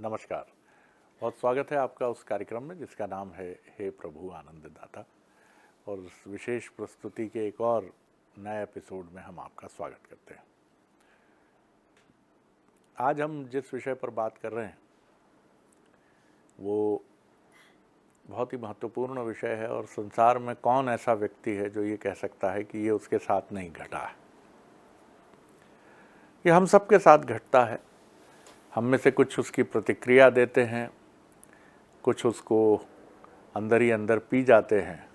नमस्कार। बहुत स्वागत है आपका उस कार्यक्रम में जिसका नाम है हे प्रभु आनंददाता। और उस विशेष प्रस्तुति के एक और नए एपिसोड में हम आपका स्वागत करते हैं। आज हम जिस विषय पर बात कर रहे हैं वो बहुत ही महत्वपूर्ण विषय है और संसार में कौन ऐसा व्यक्ति है जो ये कह सकता है कि ये उसके साथ नहीं घटा है। ये हम सबके साथ घटता है। हम में से कुछ उसकी प्रतिक्रिया देते हैं, कुछ उसको अंदर ही अंदर पी जाते हैं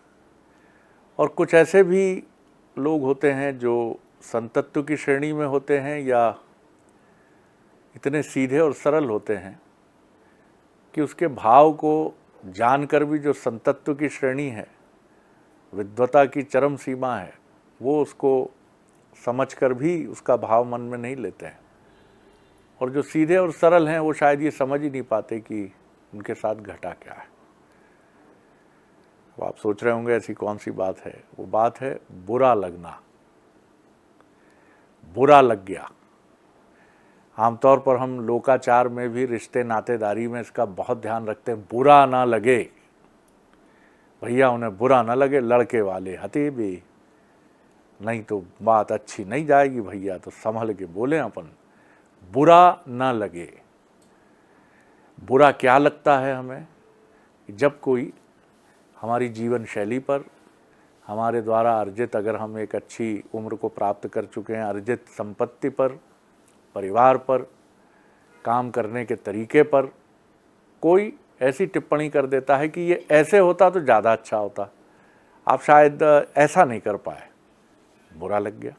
और कुछ ऐसे भी लोग होते हैं जो संतत्व की श्रेणी में होते हैं या इतने सीधे और सरल होते हैं कि उसके भाव को जानकर भी जो संतत्व की श्रेणी है, विद्वता की चरम सीमा है, वो उसको समझकर भी उसका भाव मन में नहीं लेते हैं। और जो सीधे और सरल हैं वो शायद ये समझ ही नहीं पाते कि उनके साथ घटा क्या है। अब आप सोच रहे होंगे ऐसी कौन सी बात है। वो बात है बुरा लगना। बुरा लग गया। आमतौर पर हम लोकाचार में भी, रिश्ते नातेदारी में इसका बहुत ध्यान रखते हैं, बुरा ना लगे भैया, उन्हें बुरा ना लगे, लड़के वाले हते भी, नहीं तो बात अच्छी नहीं जाएगी भैया, तो संभल के बोले अपन, बुरा ना लगे। बुरा क्या लगता है हमें? जब कोई हमारी जीवन शैली पर, हमारे द्वारा अर्जित, अगर हम एक अच्छी उम्र को प्राप्त कर चुके हैं, अर्जित संपत्ति पर, परिवार पर, काम करने के तरीके पर कोई ऐसी टिप्पणी कर देता है कि ये ऐसे होता तो ज़्यादा अच्छा होता, आप शायद ऐसा नहीं कर पाए। बुरा लग गया।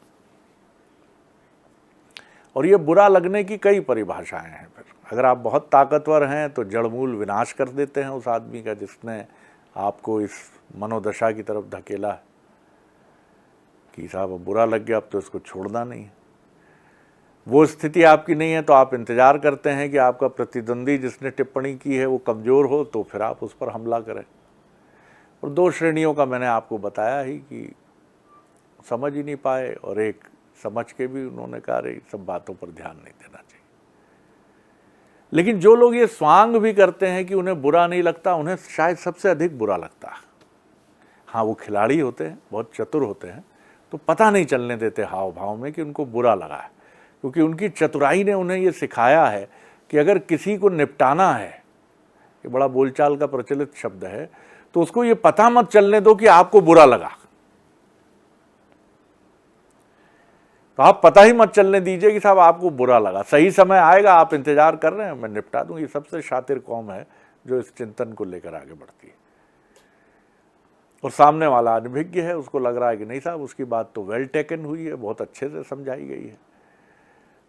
और ये बुरा लगने की कई परिभाषाएं हैं। फिर अगर आप बहुत ताकतवर हैं तो जड़मूल विनाश कर देते हैं उस आदमी का जिसने आपको इस मनोदशा की तरफ धकेला है कि साहब अब बुरा लग गया, अब तो इसको छोड़ना नहीं है। वो स्थिति आपकी नहीं है तो आप इंतज़ार करते हैं कि आपका प्रतिद्वंदी जिसने टिप्पणी की है वो कमज़ोर हो तो फिर आप उस पर हमला करें। और दो श्रेणियों का मैंने आपको बताया ही कि समझ ही नहीं पाए, और एक समझ के भी उन्होंने कहा रे सब बातों पर ध्यान नहीं देना चाहिए। लेकिन जो लोग ये स्वांग भी करते हैं कि उन्हें बुरा नहीं लगता, उन्हें शायद सबसे अधिक बुरा लगता है। हाँ, वो खिलाड़ी होते हैं, बहुत चतुर होते हैं, तो पता नहीं चलने देते हाव भाव में कि उनको बुरा लगा है, क्योंकि उनकी चतुराई ने उन्हें ये सिखाया है कि अगर किसी को निपटाना है, ये बड़ा बोलचाल का प्रचलित शब्द है, तो उसको ये पता मत चलने दो कि आपको बुरा लगा। तो आप पता ही मत चलने दीजिए कि साहब आपको बुरा लगा। सही समय आएगा, आप इंतजार कर रहे हैं, मैं निपटा दूंगी। सबसे शातिर कौम है जो इस चिंतन को लेकर आगे बढ़ती है। और सामने वाला अनभिज्ञ है, उसको लग रहा है कि नहीं साहब उसकी बात तो वेल टेकन हुई है, बहुत अच्छे से समझाई गई है।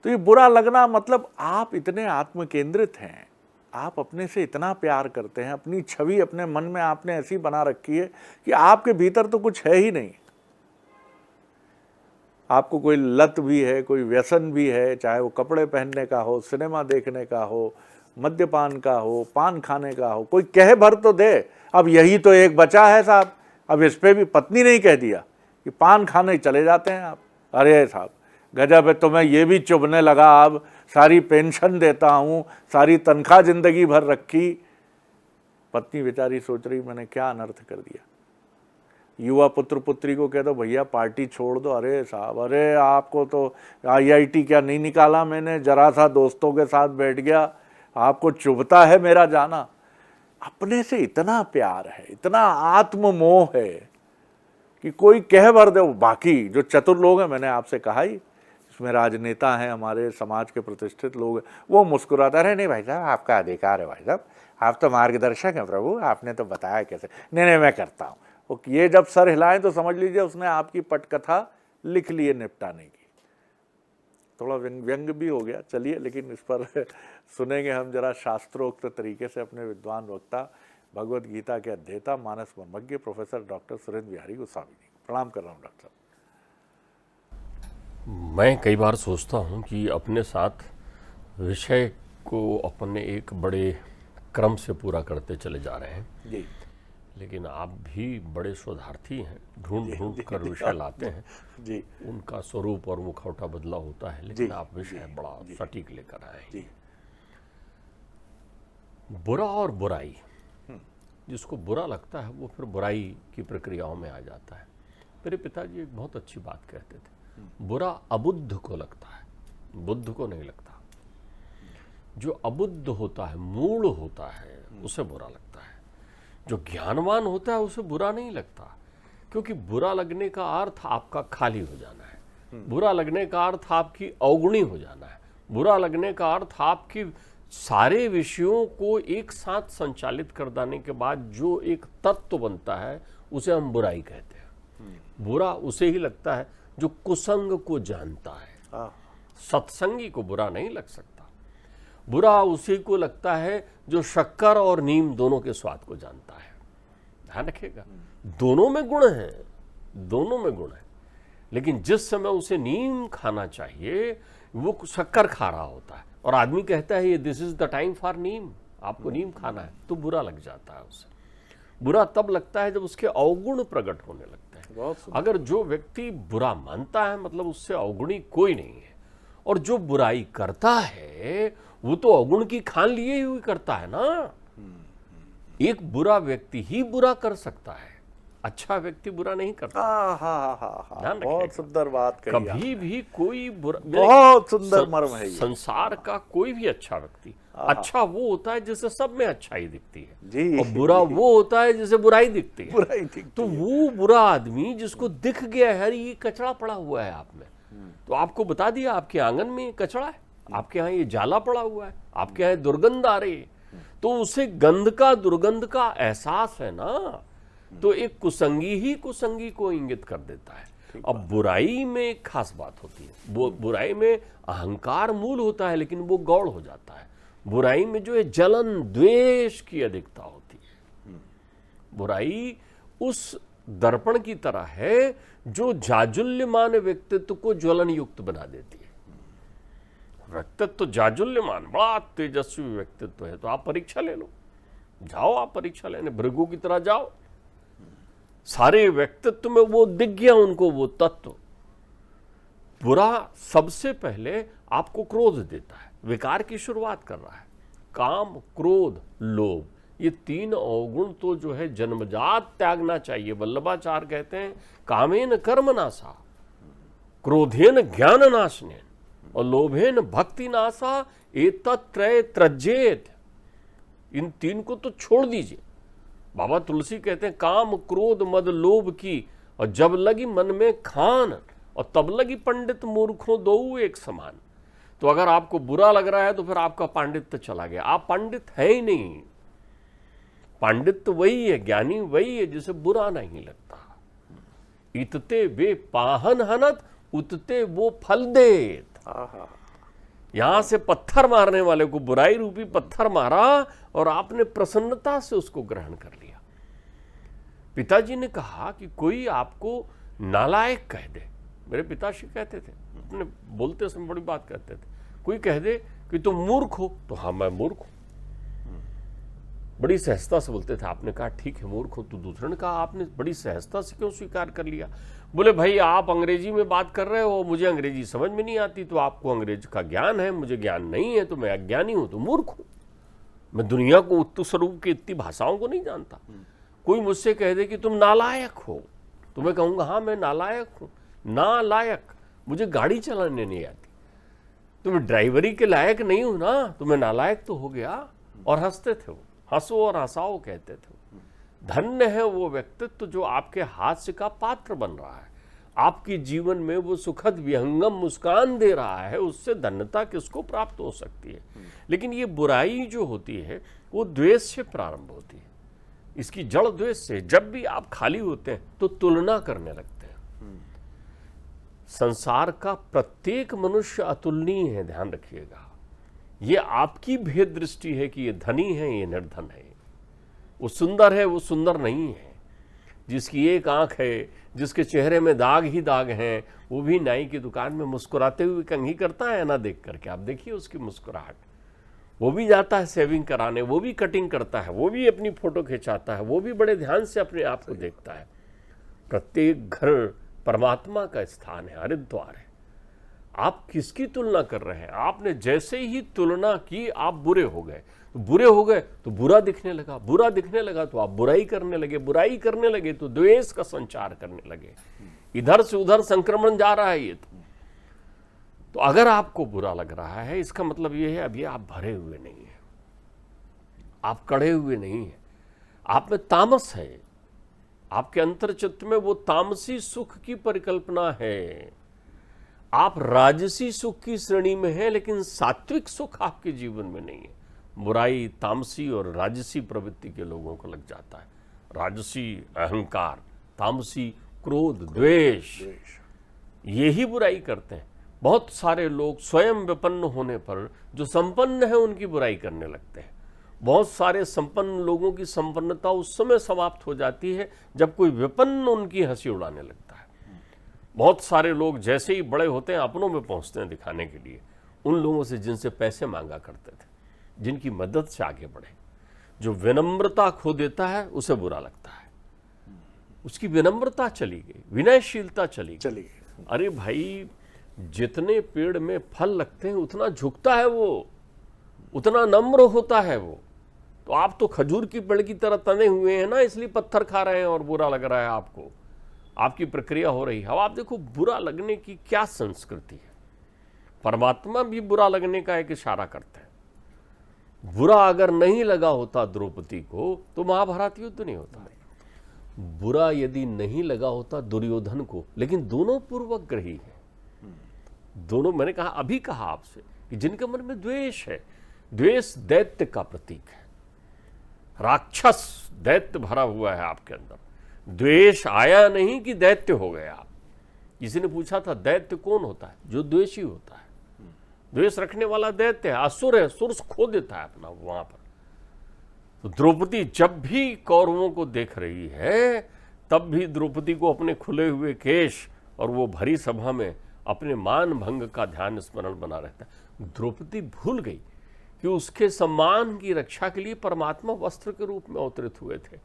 तो ये बुरा लगना मतलब आप इतने आत्म केंद्रित हैं, आप अपने से इतना प्यार करते हैं, अपनी छवि अपने मन में आपने ऐसी बना रखी है कि आपके भीतर तो कुछ है ही नहीं। आपको कोई लत भी है, कोई व्यसन भी है, चाहे वो कपड़े पहनने का हो, सिनेमा देखने का हो, मद्यपान का हो, पान खाने का हो, कोई कहे भर तो दे अब यही तो एक बचा है साहब। अब इस पे भी पत्नी नहीं कह दिया कि पान खाने चले जाते हैं आप। अरे साहब गजब है, तो मैं ये भी चुभने लगा, अब सारी पेंशन देता हूँ, सारी तनख्वाह जिंदगी भर रखी। पत्नी बेचारी सोच रही मैंने क्या अनर्थ कर दिया। युवा पुत्र पुत्री को कह दो भैया पार्टी छोड़ दो, अरे साहब अरे आपको तो IIT क्या नहीं निकाला मैंने, जरा सा दोस्तों के साथ बैठ गया, आपको चुभता है मेरा जाना। अपने से इतना प्यार है, इतना आत्ममोह है कि कोई कह भर दे। बाकी जो चतुर लोग हैं, मैंने आपसे कहा ही, इसमें राजनेता हैं, हमारे समाज के प्रतिष्ठित लोग हैं, वो मुस्कुराता रहे, नहीं भाई साहब आपका अधिकार है, भाई साहब आप तो मार्गदर्शक हैं प्रभु, आपने तो बताया कैसे, नहीं मैं करता हूँ। ये जब सर हिलाएं तो समझ लीजिए उसने आपकी पटकथा लिख लिए निपटाने की। थोड़ा व्यंग भी हो गया, चलिए, लेकिन इस पर सुनेंगे हम जरा शास्त्रोक्त तरीके से अपने विद्वान वक्ता, भगवत गीता के अध्येता, मानस मर्मज्ञ प्रोफेसर डॉक्टर सुरेंद्र बिहारी गोस्वामी जी। प्रणाम कर रहा हूँ डॉक्टर साहब। मैं कई बार सोचता हूँ कि अपने साथ विषय को अपने एक बड़े क्रम से पूरा करते चले जा रहे हैं जी, लेकिन आप भी बड़े शोधार्थी हैं, ढूंढ कर विषय लाते हैं जी, उनका स्वरूप और मुखौटा बदला होता है, लेकिन आप विषय बड़ा सटीक लेकर आए। जी। बुरा और बुराई, जिसको बुरा लगता है वो फिर बुराई की प्रक्रियाओं में आ जाता है। मेरे पिताजी एक बहुत अच्छी बात कहते थे, बुरा अबुद्ध को लगता है, बुद्ध को नहीं लगता। जो अबुद्ध होता है, मूढ़ होता है, उसे बुरा लगता है। जो ज्ञानवान होता है उसे बुरा नहीं लगता, क्योंकि बुरा लगने का अर्थ आपका खाली हो जाना है, बुरा लगने का अर्थ आपकी अवगुणी हो जाना है, बुरा लगने का अर्थ आपकी सारे विषयों को एक साथ संचालित कर देने के बाद जो एक तत्व बनता है उसे हम बुराई कहते हैं। बुरा उसे ही लगता है जो कुसंग को जानता है, सत्संगी को बुरा नहीं लग सकता। बुरा उसी को लगता है जो शक्कर और नीम दोनों के स्वाद को जानता है। ध्यान रखिएगा, दोनों में गुण है, दोनों में गुण है, लेकिन जिस समय उसे नीम खाना चाहिए वो शक्कर खा रहा होता है और आदमी कहता है ये this is the time for neem, आपको नीम खाना है, तो बुरा लग जाता है उसे। बुरा तब लगता है जब उसके अवगुण प्रकट होने लगते हैं। अगर जो व्यक्ति बुरा मानता है मतलब उससे अवगुणी कोई नहीं है, और जो बुराई करता है वो तो अवगुण की खान लिए हुए करता है ना। एक बुरा व्यक्ति ही बुरा कर सकता है, अच्छा व्यक्ति बुरा नहीं करता। बहुत सुंदर बात कही आपने। कभी भी कोई बुरा, बहुत सुंदर मर्म है ये। संसार का कोई भी अच्छा व्यक्ति, अच्छा वो होता है जिसे सब में अच्छाई दिखती है जी, और बुरा वो होता है जिसे बुराई दिखती है। बुराई दिखती तो वो बुरा आदमी जिसको दिख गया है ये कचरा पड़ा हुआ है आप में, तो आपको बता दिया आपके आंगन में कचरा है, आपके यहाँ ये जाला पड़ा हुआ है, आपके यहाँ दुर्गंध आ रही है, तो उसे गंध का दुर्गंध का एहसास है ना, तो एक कुसंगी ही कुसंगी को इंगित कर देता है। अब बुराई में एक खास बात होती है, बुराई में अहंकार मूल होता है लेकिन वो गौड़ हो जाता है। बुराई में जो है जलन द्वेष की अधिकता होती है। बुराई उस दर्पण की तरह है जो जाजुल्यमान व्यक्तित्व को ज्वलन युक्त बना देती है। व्यक्तित्व जाजुल्यमान, बड़ा तेजस्वी व्यक्तित्व है, तो आप परीक्षा ले लो, जाओ आप परीक्षा लेने, भृगु की तरह जाओ, सारे व्यक्तित्व में वो दिख गया उनको वो तत्व। बुरा सबसे पहले आपको क्रोध देता है, विकार की शुरुआत कर रहा है। काम, क्रोध, लोभ, ये तीन अवगुण तो जो है जन्मजात त्यागना चाहिए। वल्लभाचार्य कहते हैं कामेन कर्म नासा, क्रोधेन ज्ञान नाशने और लोभेन भक्ति नासा एतत्त्रय त्यजेत। इन तीन को तो छोड़ दीजिए। बाबा तुलसी कहते हैं काम, क्रोध, मद, लोभ की और जब लगी मन में खान और तब लगी पंडित मूर्खों दो एक समान। तो अगर आपको बुरा लग रहा है तो फिर आपका पांडित्य चला गया, आप पंडित है ही नहीं। पांडित्य वही है, ज्ञानी वही है जिसे बुरा नहीं लगता। इतते वे पाहन हनत उतते वो फल देत। यहां से पत्थर मारने वाले को बुराई रूपी पत्थर मारा और आपने प्रसन्नता से उसको ग्रहण कर लिया। पिताजी ने कहा कि कोई आपको नालायक कह दे, मेरे पिताजी कहते थे, अपने बोलते समय बड़ी बात कहते थे, कोई कह दे कि तुम मूर्ख हो, तो हाँ मैं मूर्ख हूं, बड़ी सहजता से बोलते थे। आपने कहा ठीक है मूर्ख हो, तो दूसरे ने कहा आपने बड़ी सहजता से क्यों स्वीकार कर लिया? बोले भाई आप अंग्रेजी में बात कर रहे हो, मुझे अंग्रेजी समझ में नहीं आती, तो आपको अंग्रेजी का ज्ञान है, मुझे ज्ञान नहीं है, तो मैं अज्ञानी हूं, तो मूर्ख हूं। मैं दुनिया को उत्तर स्वरूप की इतनी भाषाओं को नहीं जानता। कोई मुझसे कह दे कि तुम नालायक हो, तो मैं कहूंगा हाँ मैं नालायक हूं। नालायक, मुझे गाड़ी चलाने नहीं आती, तो मैं ड्राइवरी के लायक नहीं हूं ना, तो मैं नालायक तो हो गया। और हंसते थे वो, हंसो और हंसाओ कहते थे। धन्य है वो व्यक्तित्व जो आपके हास्य का पात्र बन रहा है, आपके जीवन में वो सुखद विहंगम मुस्कान दे रहा है, उससे धन्यता किसको प्राप्त हो सकती है। लेकिन ये बुराई जो होती है वो द्वेष से प्रारंभ होती है, इसकी जड़ द्वेष से। जब भी आप खाली होते हैं तो तुलना करने लगते हैं। संसार का प्रत्येक मनुष्य अतुलनीय है, ध्यान रखिएगा। ये आपकी भेद दृष्टि है कि ये धनी है ये निर्धन है, वो सुंदर है वो सुंदर नहीं है। जिसकी एक आंख है, जिसके चेहरे में दाग ही दाग हैं, वो भी नाई की दुकान में मुस्कुराते हुए कंघी करता है ना देख करके। आप देखिए उसकी मुस्कुराहट, वो भी जाता है सेविंग कराने, वो भी कटिंग करता है, वो भी अपनी फोटो खिंचाता है, वो भी बड़े ध्यान से अपने आप को देखता है। प्रत्येक घर परमात्मा का स्थान है, हरिद्वार है। आप किसकी तुलना कर रहे हैं? आपने जैसे ही तुलना की आप बुरे हो गए। तो बुरे हो गए तो बुरा दिखने लगा, बुरा दिखने लगा तो आप बुराई करने लगे, बुराई करने लगे तो द्वेष का संचार करने लगे। इधर से उधर संक्रमण जा रहा है ये तो अगर आपको बुरा लग रहा है इसका मतलब ये है अभी आप भरे हुए नहीं है, आप कड़े हुए नहीं है, आप में तामस है, आपके अंतर्चित्त में वो तामसी सुख की परिकल्पना है। आप राजसी सुख की श्रेणी में हैं लेकिन सात्विक सुख आपके जीवन में नहीं है। बुराई तामसी और राजसी प्रवृत्ति के लोगों को लग जाता है। राजसी अहंकार, तामसी क्रोध, द्वेष, यही बुराई करते हैं। बहुत सारे लोग स्वयं विपन्न होने पर जो संपन्न है उनकी बुराई करने लगते हैं। बहुत सारे संपन्न लोगों की संपन्नता उस समय समाप्त हो जाती है जब कोई विपन्न उनकी हंसी उड़ाने लगता है। बहुत सारे लोग जैसे ही बड़े होते हैं अपनों में पहुंचते हैं दिखाने के लिए उन लोगों से जिनसे पैसे मांगा करते थे, जिनकी मदद से आगे बढ़े। जो विनम्रता खो देता है उसे बुरा लगता है, उसकी विनम्रता चली गई, विनयशीलता चली गई। अरे भाई, जितने पेड़ में फल लगते हैं उतना झुकता है वो, उतना नम्र होता है वो। तो आप तो खजूर की पेड़ की तरह तने हुए हैं ना, इसलिए पत्थर खा रहे हैं और बुरा लग रहा है आपको, आपकी प्रक्रिया हो रही है। अब आप देखो बुरा लगने की क्या संस्कृति है। परमात्मा भी बुरा लगने का एक इशारा करते हैं। बुरा अगर नहीं लगा होता द्रौपदी को तो महाभारत युद्ध नहीं होता। बुरा यदि नहीं लगा होता दुर्योधन को, लेकिन दोनों पूर्वग्रही हैं। दोनों, मैंने कहा अभी कहा आपसे कि जिनके मन में द्वेष है, द्वेष दैत्य का प्रतीक है। राक्षस दैत्य भरा हुआ है आपके अंदर। द्वेष आया नहीं कि दैत्य हो गए आप। किसी ने पूछा था दैत्य कौन होता है? जो द्वेषी होता है। द्वेष रखने वाला दैत्य है, असुर है, सुर खो देता है अपना वहां पर। तो द्रौपदी जब भी कौरवों को देख रही है तब भी द्रौपदी को अपने खुले हुए केश और वो भरी सभा में अपने मान भंग का ध्यान स्मरण बना रहता है। द्रौपदी भूल गई कि उसके सम्मान की रक्षा के लिए परमात्मा वस्त्र के रूप में अवतरित हुए थे।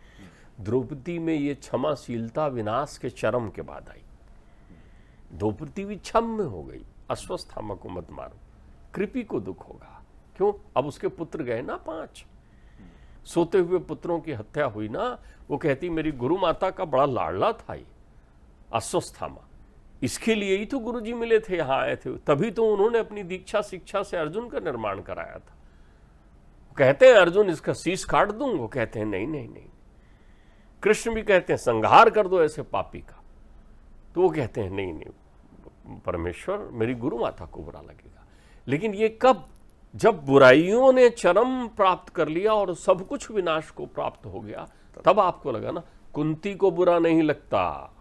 द्रौपदी में ये क्षमाशीलता विनाश के चरम के बाद आई। द्रौपदी भी क्षम्य हो गई। अश्वत्थामा को मत मारो, कृपि को दुख होगा। क्यों? अब उसके पुत्र गए ना 5। सोते हुए पुत्रों की हत्या हुई ना। वो कहती मेरी गुरु माता का बड़ा लाडला था ये अश्वत्थामा, इसके लिए ही तो गुरुजी मिले थे, यहाँ आए थे। तभी तो उन्होंने अपनी दीक्षा शिक्षा से अर्जुन का निर्माण कराया था। कहते हैं अर्जुन इसका शीश काट दूं, वो कहते हैं नहीं नहीं नहीं। कृष्ण भी कहते हैं संहार कर दो ऐसे पापी का, तो वो कहते हैं नहीं नहीं परमेश्वर, मेरी गुरु माता को बुरा लगेगा। लेकिन ये कब? जब बुराइयों ने चरम प्राप्त कर लिया और सब कुछ विनाश को प्राप्त हो गया, तब आपको लगा ना। कुंती को बुरा नहीं लगता।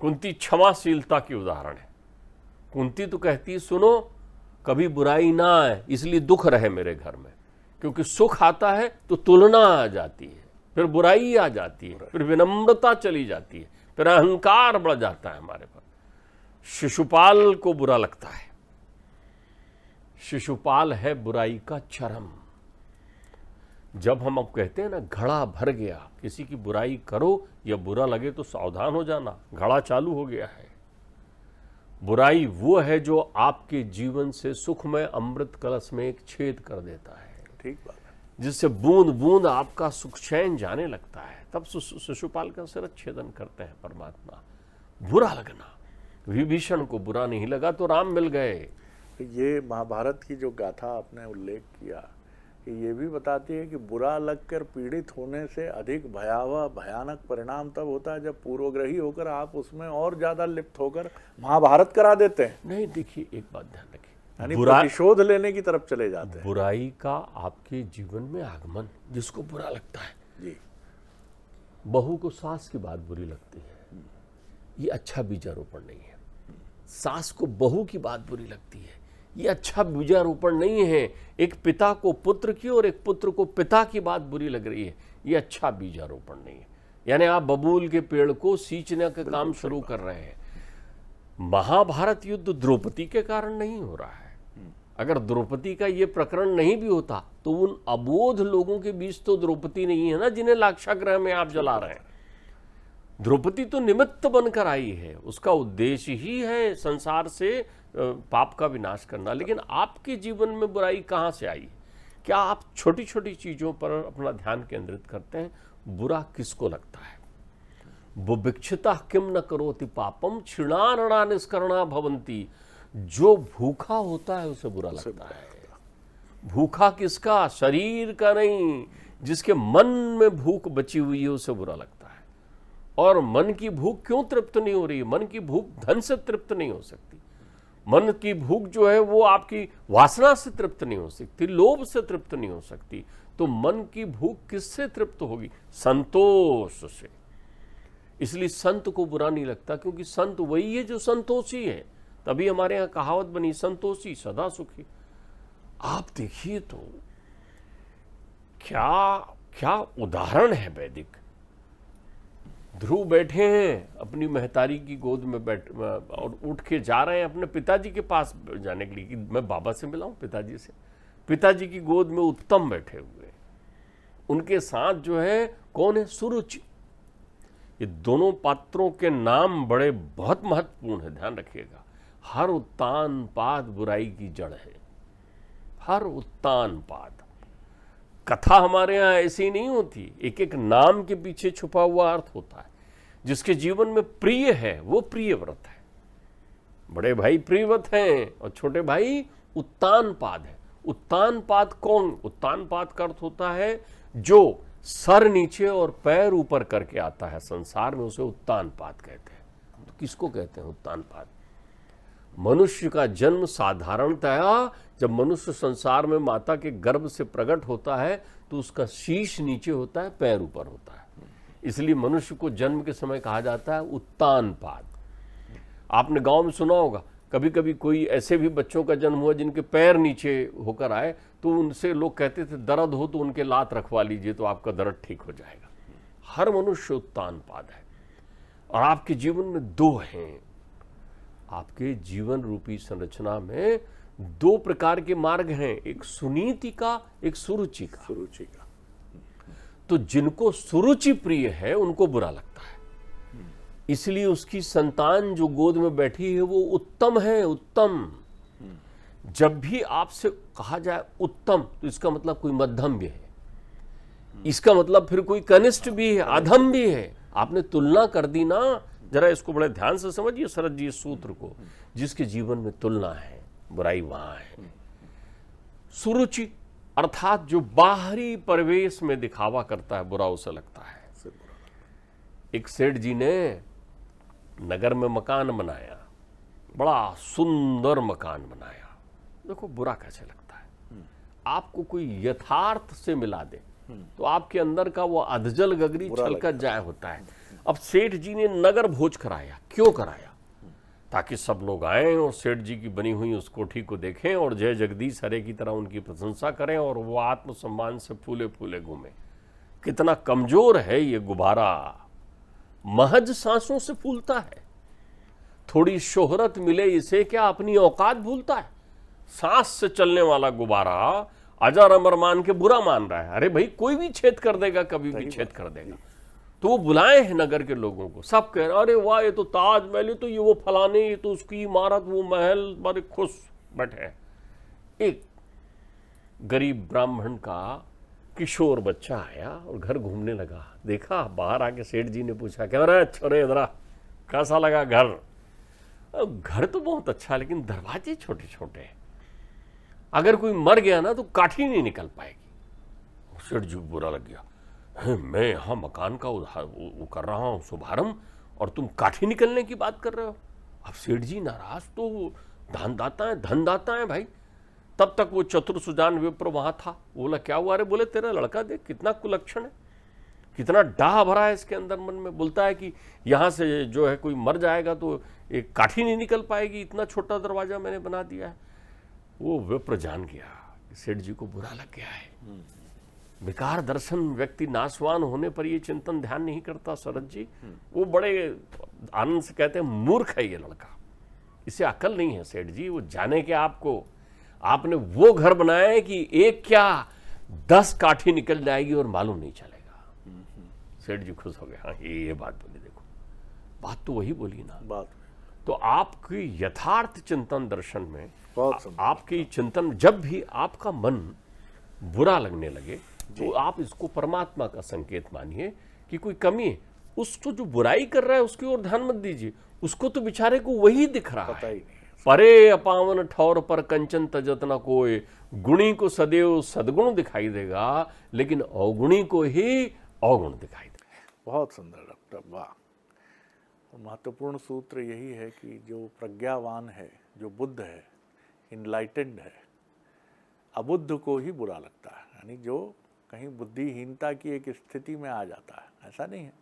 कुंती क्षमाशीलता की उदाहरण है। कुंती तो कहती है सुनो, कभी बुराई ना आए इसलिए दुख रहे मेरे घर में, क्योंकि सुख आता है तो तुलना आ जाती है, फिर बुराई आ जाती है, फिर विनम्रता चली जाती है, फिर अहंकार बढ़ जाता है हमारे पर। शिशुपाल को बुरा लगता है। शिशुपाल है बुराई का चरम। जब हम अब कहते हैं ना घड़ा भर गया, किसी की बुराई करो या बुरा लगे तो सावधान हो जाना, घड़ा चालू हो गया है। बुराई वो है जो आपके जीवन से सुखमय अमृत कलश में एक छेद कर देता है। ठीक बात है। जिससे बूंद बूंद आपका सुख चैन जाने लगता है, तब शिशुपाल का सिर छेदन करते हैं परमात्मा। बुरा लगना, विभीषण को बुरा नहीं लगा तो राम मिल गए। ये महाभारत की जो गाथा आपने उल्लेख किया, ये भी बताती है कि बुरा लगकर पीड़ित होने से अधिक भयावह भयानक परिणाम तब होता है जब पूर्वग्रही होकर आप उसमें और ज्यादा लिप्त होकर महाभारत करा देते हैं। नहीं, देखिए एक बात ध्यान रखिए, यानी प्रतिशोध लेने की तरफ चले जाते हैं। बुराई का आपके जीवन में आगमन जिसको बुरा लगता है जी। बहू को सास की बात बुरी लगती है, ये अच्छा बीजारोपण नहीं है। सास को बहू की बात बुरी लगती है, ये अच्छा बीजारोपण नहीं है। एक पिता को पुत्र की और एक पुत्र को पिता की बात बुरी लग रही है, ये अच्छा बीजारोपण नहीं है। यानी आप बबूल के पेड़ को सींचने का काम शुरू कर रहे हैं। महाभारत युद्ध द्रौपदी के कारण नहीं हो रहा है। अगर द्रौपदी का ये प्रकरण नहीं भी होता तो उन अबोध लोगों के बीच तो द्रौपदी नहीं है ना जिन्हें लाक्षागृह में आप जला रहे हैं। द्रौपदी तो निमित्त बनकर आई है, उसका उद्देश्य ही है संसार से पाप का विनाश करना। लेकिन आपके जीवन में बुराई कहां से आई? क्या आप छोटी छोटी चीजों पर अपना ध्यान केंद्रित करते हैं? बुरा किसको लगता है? बुभिक्षिता किम न करोति पापम क्षीणारणा निष्करणा भवंती। जो भूखा होता है उसे बुरा लगता है। भूखा किसका? शरीर का नहीं, जिसके मन में भूख बची हुई है उसे बुरा लगता है। और मन की भूख क्यों तृप्त नहीं हो रही? मन की भूख धन से तृप्त नहीं हो सकती। मन की भूख जो है वो आपकी वासना से तृप्त नहीं हो सकती, लोभ से तृप्त नहीं हो सकती। तो मन की भूख किससे तृप्त होगी? संतोष से। इसलिए संत को बुरा नहीं लगता, क्योंकि संत वही है जो संतोषी है। तभी हमारे यहाँ कहावत बनी, संतोषी सदा सुखी। आप देखिए तो क्या क्या उदाहरण है वैदिक। ध्रुव बैठे हैं अपनी महतारी की गोद में और उठ के जा रहे हैं अपने पिताजी के पास जाने के लिए कि मैं बाबा से मिलाऊं पिताजी से। पिताजी की गोद में उत्तम बैठे हुए, उनके साथ जो है कौन है? सुरुचि। ये दोनों पात्रों के नाम बड़े बहुत महत्वपूर्ण है, ध्यान रखिएगा। हर उत्तान पाद बुराई की जड़ है, हर उत्तान पाद। कथा हमारे यहाँ ऐसी नहीं होती, एक एक नाम के पीछे छुपा हुआ अर्थ होता है। जिसके जीवन में प्रिय है वो प्रिय व्रत है। बड़े भाई प्रिय व्रत हैं और छोटे भाई उत्तान पाद है। उत्तान पाद कौन? उत्तान पाद का अर्थ होता है जो सर नीचे और पैर ऊपर करके आता है संसार में, उसे उत्तान पाद कहते हैं। तो किसको कहते हैं उत्तान पाद? मनुष्य का जन्म साधारणतया जब मनुष्य संसार में माता के गर्भ से प्रकट होता है तो उसका शीश नीचे होता है, पैर ऊपर होता है। इसलिए मनुष्य को जन्म के समय कहा जाता है उत्तान पाद। आपने गांव में सुना होगा, कभी कभी कोई ऐसे भी बच्चों का जन्म हुआ जिनके पैर नीचे होकर आए, तो उनसे लोग कहते थे दर्द हो तो उनके लात रखवा लीजिए तो आपका दर्द ठीक हो जाएगा। हर मनुष्य उत्तान पाद है। और आपके जीवन में दो हैं। आपके जीवन रूपी संरचना में दो प्रकार के मार्ग हैं, एक सुनीति का, एक सुरुचि का। सुरुचि का। तो जिनको सुरुचि प्रिय है उनको बुरा लगता है, इसलिए उसकी संतान जो गोद में बैठी है वो उत्तम है। उत्तम, जब भी आपसे कहा जाए उत्तम तो इसका मतलब कोई मध्यम भी है, इसका मतलब फिर कोई कनिष्ठ भी है, अधम भी है। आपने तुलना कर दी ना। जरा इसको बड़े ध्यान से समझिए शरद जी इस सूत्र को। जिसके जीवन में तुलना है, बुराई वहां है। सुरुचि अर्थात जो बाहरी परिवेश में दिखावा करता है, बुरा उसे लगता है। एक सेठ जी ने नगर में मकान बनाया, बड़ा सुंदर मकान बनाया। देखो बुरा कैसे लगता है। आपको कोई यथार्थ से मिला दे तो आपके अंदर का वो अधजल गगरी छलकत जाए होता है। अब सेठ जी ने नगर भोज कराया। क्यों कराया? ताकि सब लोग आए और सेठ जी की बनी हुई उस कोठी को देखें और जय जगदीश हरे की तरह उनकी प्रशंसा करें और वो आत्मसम्मान से फूले फूले घूमे। कितना कमजोर है ये गुब्बारा, महज सांसों से फूलता है। थोड़ी शोहरत मिले इसे क्या अपनी औकात भूलता है? सांस से चलने वाला गुब्बारा अजर अमर मान के बुरा मान रहा है। अरे भाई कोई भी छेद कर देगा, कभी भी छेद कर देगा। तो वो बुलाए हैं नगर के लोगों को, सब कह रहे अरे वाह ये तो ताजमहल, तो ये वो फलाने, ये तो उसकी इमारत, वो महल, बड़े खुश बैठे हैं। एक गरीब ब्राह्मण का किशोर बच्चा आया और घर घूमने लगा। देखा बाहर आके सेठ जी ने पूछा कह रहा है छोरे इधर कैसा लगा घर? घर तो बहुत अच्छा लेकिन दरवाजे छोटे छोटे हैं, अगर कोई मर गया ना तो काठी नहीं निकल पाएगी। सेठ जी को बुरा लग गया, मैं यहाँ मकान का वो कर रहा हूँ शुभारंभ और तुम काठी निकलने की बात कर रहे हो। अब सेठ जी नाराज, तो धनदाता है भाई। तब तक वो चतुर सुजान विप्र वहां था। बोला क्या हुआ? अरे बोले तेरा लड़का देख कितना कुलक्षण है, कितना डाह भरा है इसके अंदर मन में। बोलता है कि यहाँ से जो है कोई मर जाएगा तो एक काठी नहीं निकल पाएगी, इतना छोटा दरवाजा मैंने बना दिया है। वो विप्र जान गया, सेठ जी को बुरा लग गया है। विकार दर्शन व्यक्ति नाशवान होने पर ये चिंतन ध्यान नहीं करता शरद जी। वो बड़े आनंद से कहते हैं मूर्ख है ये लड़का, इसे अकल नहीं है सेठ जी। वो जाने के आपको, आपने वो घर बनाया है कि एक क्या 10 काठी निकल जाएगी और मालूम नहीं चलेगा। सेठ जी खुश हो गए, हाँ ये बात बोली। देखो बात तो वही बोली ना बात। तो आपकी यथार्थ चिंतन दर्शन में आपकी चिंतन, जब भी आपका मन बुरा लगने लगे तो आप इसको परमात्मा का संकेत मानिए कि कोई कमी है। उसको जो बुराई कर रहा है उसकी ओर ध्यान मत दीजिए, उसको तो बेचारे को वही दिख रहा पता है। ही नहीं। परे अपावन ठौर पर कंचन तजत न कोय, गुणी को सदैव सद्गुण दिखाई देगा, लेकिन अवगुणी को ही अवगुण दिखाई देगा। बहुत सुंदर डॉक्टर, वाह। महत्वपूर्ण सूत्र यही है कि जो प्रज्ञावान है, जो बुद्ध है, इनलाइटेंड है, अबुद्ध को ही बुरा लगता है। यानी जो कहीं बुद्धिहीनता की एक स्थिति में आ जाता है, ऐसा नहीं है।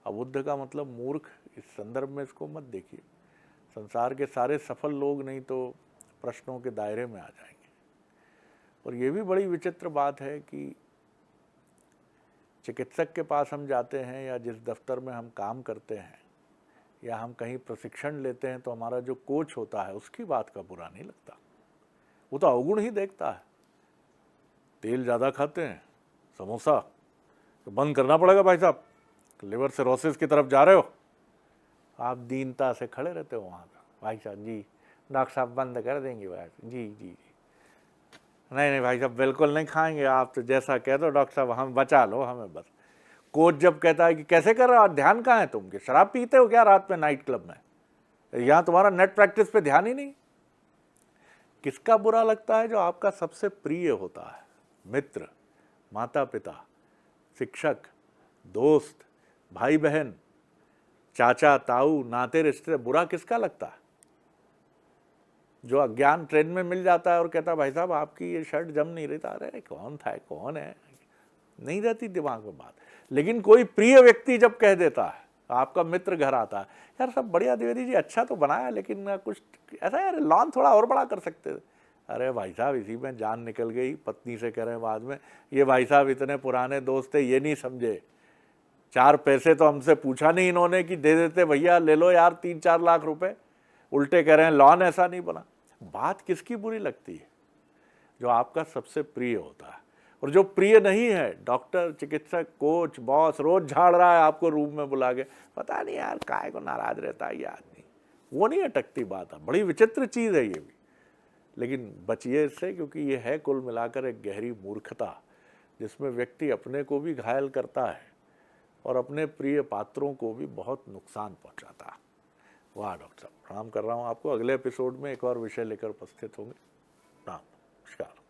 अबुद्ध का मतलब मूर्ख, इस संदर्भ में इसको मत देखिए। संसार के सारे सफल लोग नहीं तो प्रश्नों के दायरे में आ जाएंगे। और ये भी बड़ी विचित्र बात है कि चिकित्सक के पास हम जाते हैं या जिस दफ्तर में हम काम करते हैं या हम कहीं प्रशिक्षण लेते हैं तो हमारा जो कोच होता है उसकी बात का बुरा नहीं लगता, वो तो अवगुण ही देखता है। तेल ज़्यादा खाते हैं, समोसा तो बंद करना पड़ेगा भाई साहब, लिवर सिरोसिस की तरफ जा रहे हो। आप दीनता से खड़े रहते हो वहाँ का, भाई साहब जी डॉक्टर साहब बंद कर देंगे भाई, जी जी जी नहीं नहीं भाई साहब बिल्कुल नहीं खाएंगे, आप तो जैसा कह दो डॉक्टर साहब, हम बचा लो हमें बस। कोच जब कहता है कि कैसे कर रहे हो, ध्यान कहाँ है तुम, कि शराब पीते हो क्या रात में नाइट क्लब में, यहाँ तुम्हारा नेट प्रैक्टिस पे ध्यान ही नहीं। किसका बुरा लगता है? जो आपका सबसे प्रिय होता है, मित्र, माता पिता, शिक्षक, दोस्त, भाई बहन, चाचा ताऊ, नाते रिश्ते, बुरा किसका लगता है? जो अज्ञान ट्रेन में मिल जाता है और कहता भाई साहब आपकी ये शर्ट जम नहीं रही, अरे कौन था, कौन है, नहीं रहती दिमाग में बात। लेकिन कोई प्रिय व्यक्ति जब कह देता है, आपका मित्र घर आता है, यार सब बढ़िया द्विवेदी जी, अच्छा तो बनाया लेकिन कुछ ऐसा यार लॉन थोड़ा और बड़ा कर सकते थे। अरे भाई साहब इसी में जान निकल गई। पत्नी से कह रहे हैं बाद में, ये भाई साहब इतने पुराने दोस्त थे, ये नहीं समझे, 4 पैसे तो हमसे पूछा नहीं इन्होंने कि दे देते भैया ले लो यार 3-4 लाख रुपए, उल्टे कह रहे हैं लॉन ऐसा नहीं बना। बात किसकी बुरी लगती है? जो आपका सबसे प्रिय होता है। और जो प्रिय नहीं है, डॉक्टर, चिकित्सक, कोच, बॉस रोज झाड़ रहा है आपको रूम में बुला के, पता नहीं यार काहे को नाराज रहता है ये आदमी, वो नहीं अटकती बात है। बड़ी विचित्र चीज़ है ये भी, लेकिन बचिए इससे, क्योंकि ये है कुल मिलाकर एक गहरी मूर्खता जिसमें व्यक्ति अपने को भी घायल करता है और अपने प्रिय पात्रों को भी बहुत नुकसान पहुंचाता है। वाह डॉक्टर साहब, प्रणाम कर रहा हूँ आपको। अगले एपिसोड में एक और विषय लेकर उपस्थित होंगे। प्रणाम, नमस्कार।